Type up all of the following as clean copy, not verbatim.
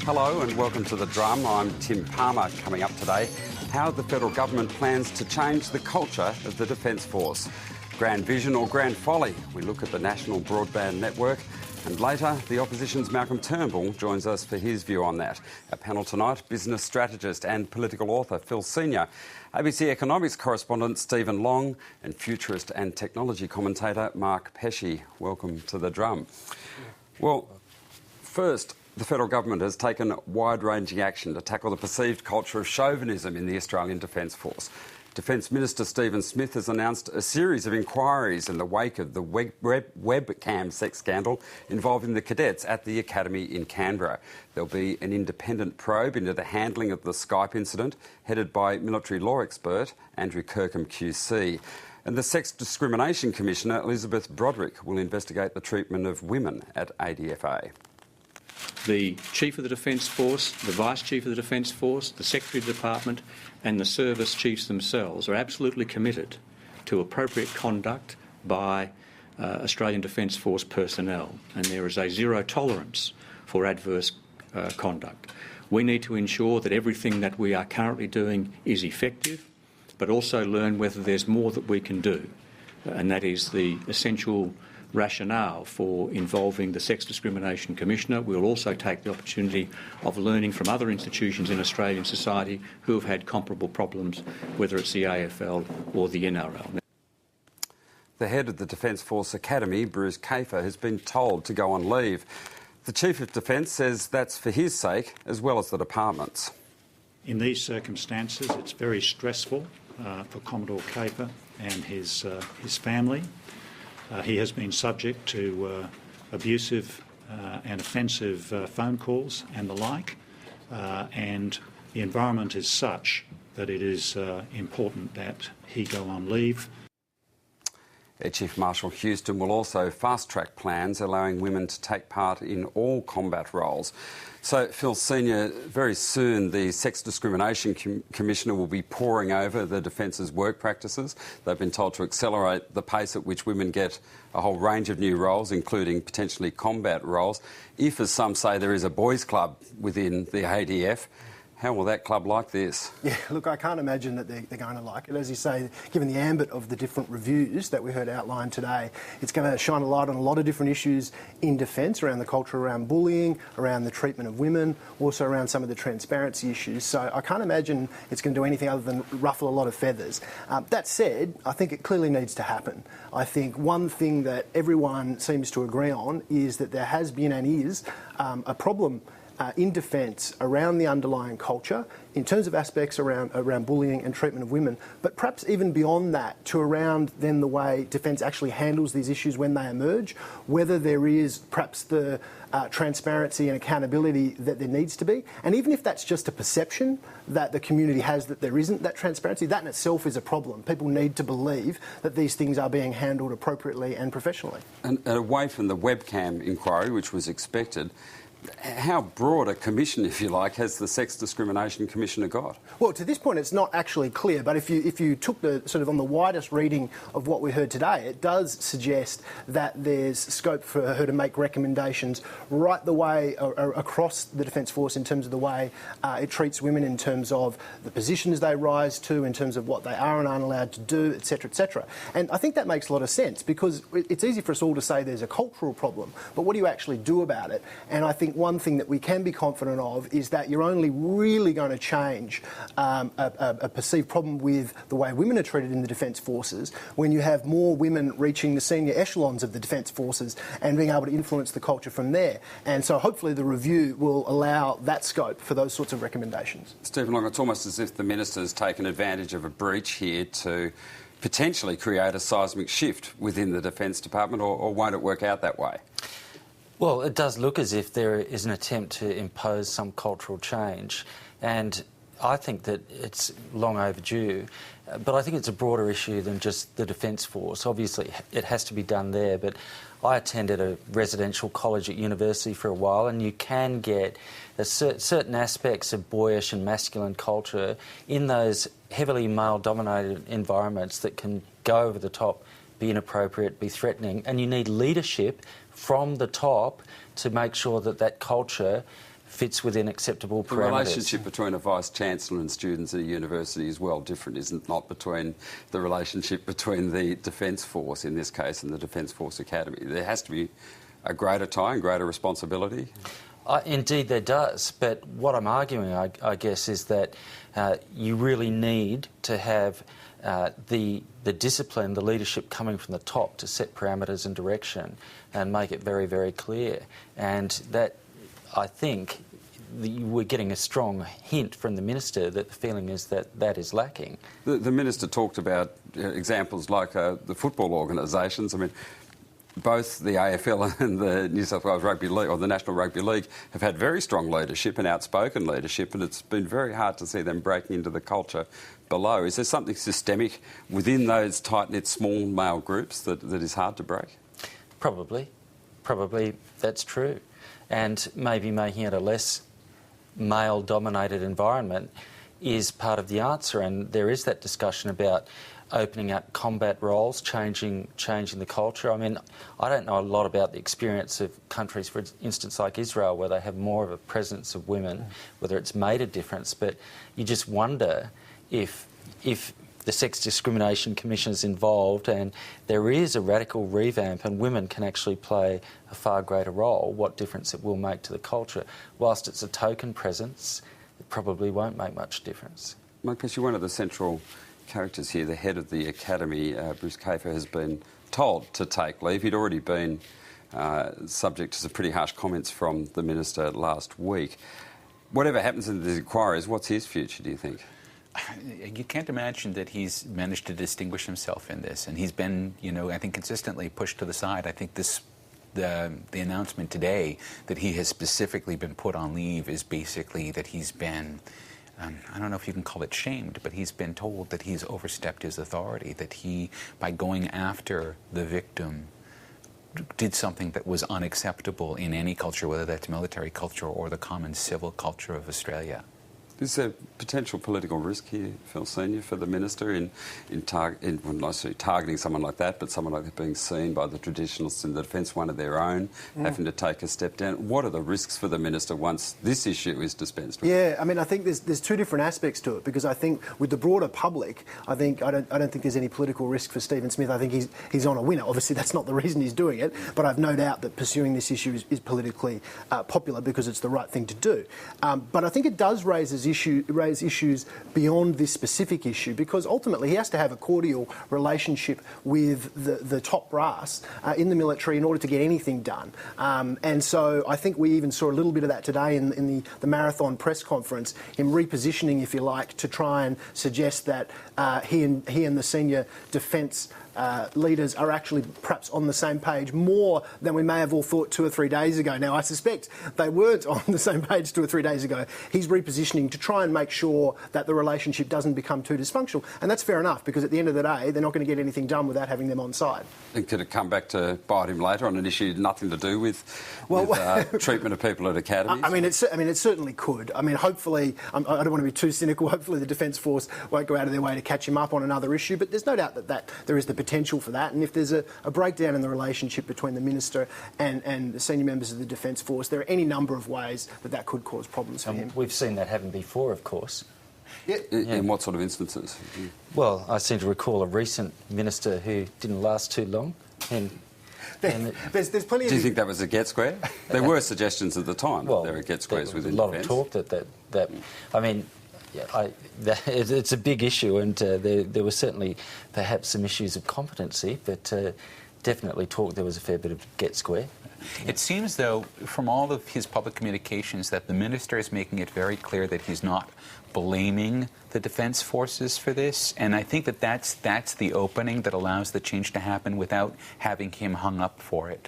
Hello and welcome to The Drum. I'm Tim Palmer. Coming up today, how the federal government plans to change the culture of the Defence Force. Grand vision or grand folly? We look at the National Broadband Network. And later, the opposition's Malcolm Turnbull joins us for his view on that. Our panel tonight, business strategist and political author Phil Senior, ABC economics correspondent Stephen Long, and futurist and technology commentator Mark Pesce. Welcome to The Drum. Well, first, the federal government has taken wide-ranging action to tackle the perceived culture of chauvinism in the Australian Defence Force. Defence Minister Stephen Smith has announced a series of inquiries in the wake of the webcam sex scandal involving the cadets at the Academy in Canberra. There'll be an independent probe into the handling of the Skype incident, headed by military law expert Andrew Kirkham QC. And the Sex Discrimination Commissioner, Elizabeth Broderick, will investigate the treatment of women at ADFA. The Chief of the Defence Force, the Vice Chief of the Defence Force, the Secretary of the Department and the service chiefs themselves are absolutely committed to appropriate conduct by Australian Defence Force personnel, and there is a zero tolerance for adverse conduct. We need to ensure that everything that we are currently doing is effective, but also learn whether there's more that we can do, and that is the essential rationale for involving the Sex Discrimination Commissioner. We'll also take the opportunity of learning from other institutions in Australian society who have had comparable problems, whether it's the AFL or the NRL. The head of the Defence Force Academy, Bruce Kafer, has been told to go on leave. The Chief of Defence says that's for his sake as well as the department's. In these circumstances, it's very stressful for Commodore Kafer and his family. He has been subject to abusive and offensive phone calls and the like, and the environment is such that it is important that he go on leave. Air Chief Marshal Houston will also fast-track plans allowing women to take part in all combat roles. So, Phil Senior, very soon the Sex Discrimination Commissioner will be poring over the Defence's work practices. They've been told to accelerate the pace at which women get a whole range of new roles, including potentially combat roles. If, as some say, there is a boys' club within the ADF, how will that club like this? Yeah, look, I can't imagine that they're going to like it. As you say, given the ambit of the different reviews that we heard outlined today, it's going to shine a light on a lot of different issues in defence, around the culture around bullying, around the treatment of women, also around some of the transparency issues. So I can't imagine it's going to do anything other than ruffle a lot of feathers. That said, I think it clearly needs to happen. I think one thing that everyone seems to agree on is that there has been and is a problem in defence around the underlying culture in terms of aspects around bullying and treatment of women, but perhaps even beyond that to around then the way defence actually handles these issues when they emerge, whether there is perhaps the transparency and accountability that there needs to be. And even if that's just a perception that the community has that there isn't that transparency, that in itself is a problem. People need to believe that these things are being handled appropriately and professionally. And away from the webcam inquiry, which was expected, how broad a commission, if you like, has the Sex Discrimination Commissioner got? Well, to this point, it's not actually clear, but if you took the sort of on the widest reading of what we heard today, it does suggest that there's scope for her to make recommendations right the way across the Defence Force in terms of the way it treats women, in terms of the positions they rise to, in terms of what they are and aren't allowed to do, etc., etc. And I think that makes a lot of sense, because it's easy for us all to say there's a cultural problem, but what do you actually do about it? And I think one thing that we can be confident of is that you're only really going to change a perceived problem with the way women are treated in the Defence Forces when you have more women reaching the senior echelons of the Defence Forces and being able to influence the culture from there. And so hopefully the review will allow that scope for those sorts of recommendations. Stephen Long, it's almost as if the Minister's taken advantage of a breach here to potentially create a seismic shift within the Defence Department, or won't it work out that way? Well, it does look as if there is an attempt to impose some cultural change, and I think that it's long overdue. But I think it's a broader issue than just the Defence Force. Obviously, it has to be done there, but I attended a residential college at university for a while, and you can get certain aspects of boyish and masculine culture in those heavily male-dominated environments that can go over the top, be inappropriate, be threatening, and you need leadership from the top to make sure that that culture fits within acceptable parameters. The relationship between a vice-chancellor and students at a university is well different, isn't it? Not between the relationship between the Defence Force, in this case, and the Defence Force Academy. There has to be a greater tie and greater responsibility. Indeed there does, but what I'm arguing, I guess, is that you really need to have the discipline, the leadership coming from the top to set parameters and direction and make it very, very clear. And that, I think, we're getting a strong hint from the Minister that the feeling is that that is lacking. The Minister talked about examples like the football organisations. I mean, both the AFL and the New South Wales Rugby League, or the National Rugby League, have had very strong leadership and outspoken leadership, and it's been very hard to see them breaking into the culture below. Is there something systemic within those tight-knit small male groups that is hard to break? Probably that's true. And maybe making it a less male-dominated environment is part of the answer. And there is that discussion about opening up combat roles, changing the culture. I mean, I don't know a lot about the experience of countries, for instance, like Israel, where they have more of a presence of women, whether it's made a difference, but you just wonder if the Sex Discrimination Commission is involved and there is a radical revamp and women can actually play a far greater role, what difference it will make to the culture. Whilst it's a token presence, it probably won't make much difference. Mike Pesce, one of the central characters here, the head of the Academy, Bruce Kafer, has been told to take leave. He'd already been subject to some pretty harsh comments from the Minister last week. Whatever happens in these inquiries, what's his future, do you think? You can't imagine that he's managed to distinguish himself in this, and he's been, I think, consistently pushed to the side. I think the announcement today that he has specifically been put on leave is basically that he's been, I don't know if you can call it shamed, but he's been told that he's overstepped his authority, that he, by going after the victim, did something that was unacceptable in any culture, whether that's military culture or the common civil culture of Australia. Is there potential political risk here, Phil Senior, for the Minister in not necessarily targeting someone like that, but someone like that being seen by the traditionalists in the defence, one of their own, having to take a step down? What are the risks for the Minister once this issue is dispensed with? Yeah, I mean, I think there's two different aspects to it, because I think with the broader public, I don't think there's any political risk for Stephen Smith. I think he's on a winner. Obviously, that's not the reason he's doing it, but I've no doubt that pursuing this issue is politically popular because it's the right thing to do. But I think it does raise issues beyond this specific issue, because ultimately he has to have a cordial relationship with the top brass in the military in order to get anything done. And so I think we even saw a little bit of that today in the marathon press conference, him repositioning, if you like, to try and suggest that he and the senior defence leaders are actually perhaps on the same page more than we may have all thought 2 or 3 days ago. Now, I suspect they weren't on the same page 2 or 3 days ago. He's repositioning to try and make sure that the relationship doesn't become too dysfunctional. And that's fair enough, because at the end of the day, they're not going to get anything done without having them on side. And could it come back to bite him later on an issue nothing to do with treatment of people at academies? I mean, it certainly could. I mean, hopefully, I don't want to be too cynical, hopefully the Defence Force won't go out of their way to catch him up on another issue, but there's no doubt that there is the potential for that. And if there's a breakdown in the relationship between the Minister and the senior members of the Defence Force, there are any number of ways that could cause problems for him. We've seen that happen before, of course. Yeah. In what sort of instances? Well, I seem to recall a recent minister who didn't last too long. There's plenty of... Do you think that was a get square? There were suggestions at the time that there were get squares within defence. defence. A lot of talk that I mean, it's a big issue, and there were certainly perhaps some issues of competency, but definitely talk there was a fair bit of get square. It seems, though, from all of his public communications, that the Minister is making it very clear that he's not blaming the Defence Forces for this, and I think that's the opening that allows the change to happen without having him hung up for it.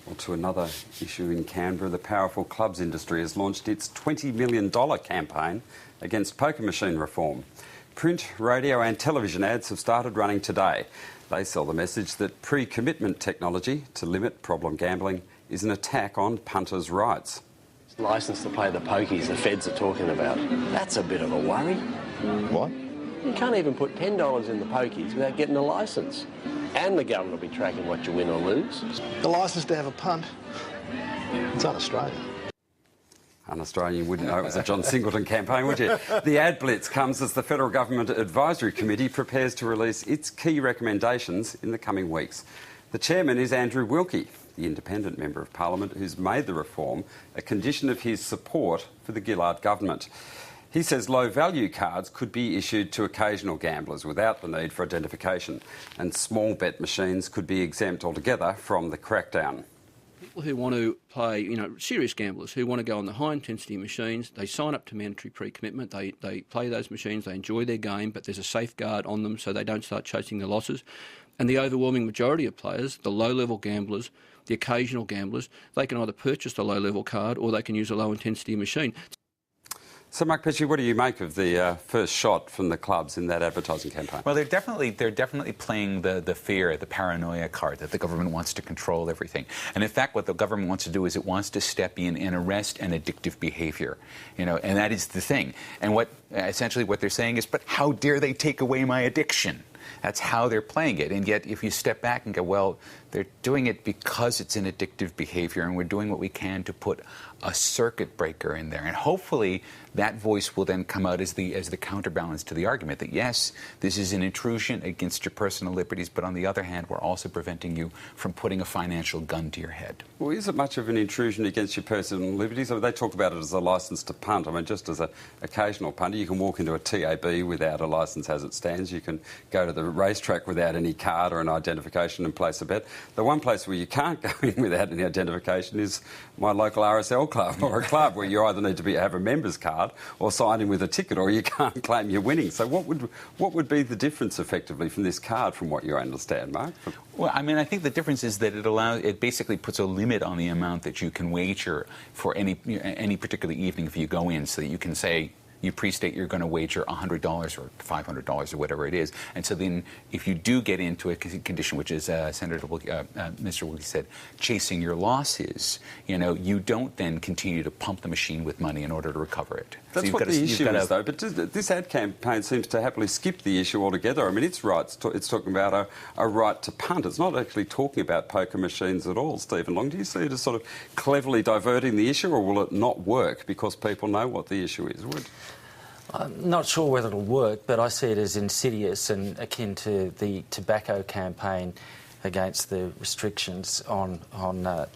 Well, to another issue in Canberra, the powerful clubs industry has launched its $20 million campaign against poker machine reform. Print, radio and television ads have started running today. They sell the message that pre-commitment technology to limit problem gambling is an attack on punters' rights. Licence to play the pokies the feds are talking about. That's a bit of a worry. What? You can't even put $10 in the pokies without getting a licence. And the government will be tracking what you win or lose. The licence to have a punt, it's un-Australian. Un-Australian, you wouldn't know it was a John Singleton campaign, would you? The ad blitz comes as the Federal Government Advisory Committee prepares to release its key recommendations in the coming weeks. The chairman is Andrew Wilkie, the independent member of Parliament who's made the reform a condition of his support for the Gillard government. He says low-value cards could be issued to occasional gamblers without the need for identification, and small bet machines could be exempt altogether from the crackdown. People who want to play, serious gamblers who want to go on the high-intensity machines, they sign up to mandatory pre-commitment, they play those machines, they enjoy their game, but there's a safeguard on them so they don't start chasing the losses. And the overwhelming majority of players, the low-level gamblers, the occasional gamblers, they can either purchase the low-level card or they can use a low-intensity machine. So, Mark Pesce, what do you make of the first shot from the clubs in that advertising campaign? Well, they're definitely playing the fear, the paranoia card that the government wants to control everything. And in fact, what the government wants to do is it wants to step in and arrest an addictive behaviour, and that is the thing. And essentially what they're saying is, but how dare they take away my addiction? That's how they're playing it. And yet, if you step back and go, well, they're doing it because it's an addictive behaviour, and we're doing what we can to put a circuit breaker in there. And hopefully that voice will then come out as the counterbalance to the argument that, yes, this is an intrusion against your personal liberties, but on the other hand, we're also preventing you from putting a financial gun to your head. Well, is it much of an intrusion against your personal liberties? I mean, they talk about it as a licence to punt. I mean, just as an occasional punter, you can walk into a TAB without a licence as it stands. You can go to the racetrack without any card or an identification and place a bet. The one place where you can't go in without any identification is my local RSL club, or a club where you either need to have a member's card or sign in with a ticket, or you can't claim you're winning. So what would be the difference effectively from this card, from what you understand, Mark? Well, I mean, I think the difference is that it basically puts a limit on the amount that you can wager for any particular evening if you go in, so that you can say, you pre-state you're going to wager $100 or $500 or whatever it is. And so then if you do get into a condition, which is Mr. Wilkie said, chasing your losses, you don't then continue to pump the machine with money in order to recover it. That's what the issue is, though. But this ad campaign seems to happily skip the issue altogether. I mean, it's talking about a right to punt. It's not actually talking about poker machines at all, Stephen Long. Do you see it as sort of cleverly diverting the issue, or will it not work because people know what the issue is? I'm not sure whether it'll work, but I see it as insidious and akin to the tobacco campaign against the restrictions on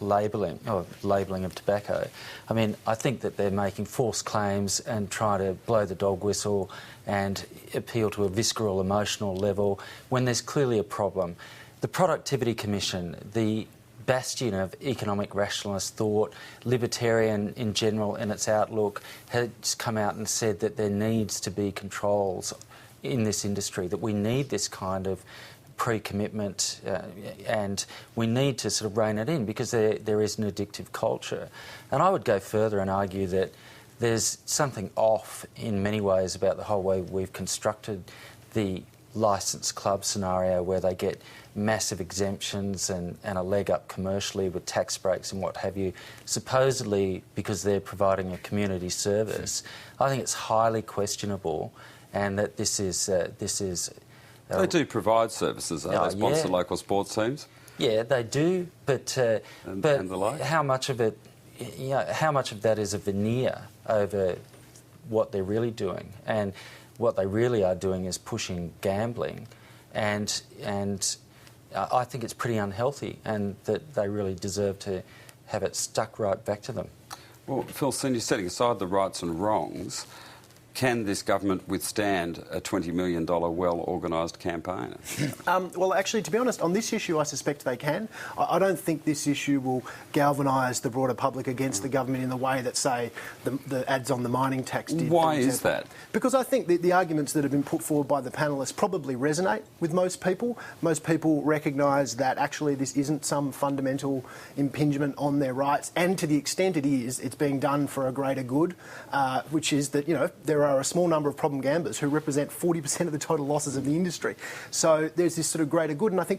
labelling of tobacco. I mean, I think that they're making false claims and trying to blow the dog whistle and appeal to a visceral emotional level when there's clearly a problem. The Productivity Commission, the bastion of economic rationalist thought, libertarian in general in its outlook, has come out and said that there needs to be controls in this industry, that we need this kind of pre-commitment and we need to sort of rein it in because there is an addictive culture. And I would go further and argue that there's something off in many ways about the whole way we've constructed the licensed club scenario, where they get massive exemptions and a leg up commercially with tax breaks and what have you, supposedly because they're providing a community service. I think it's highly questionable, and that this is they do provide services, though. They sponsor local sports teams. Yeah, they do, but and the like. How much of it, how much of that is a veneer over what they're really doing? And what they really are doing is pushing gambling, and I think it's pretty unhealthy, and that they really deserve to have it stuck right back to them. Well, Phil, you're setting aside the rights and wrongs. Can this government withstand a $20 million well-organised campaign? Well, actually, to be honest, on this issue, I suspect they can. I don't think this issue will galvanise the broader public against the government in the way that, say, the ads on the mining tax did. Why is that? Because I think the arguments that have been put forward by the panellists probably resonate with most people. Most people recognise that actually this isn't some fundamental impingement on their rights, and to the extent it is, it's being done for a greater good, which is that, there are a small number of problem gamblers who represent 40% of the total losses of the industry. So there's this sort of greater good, and I think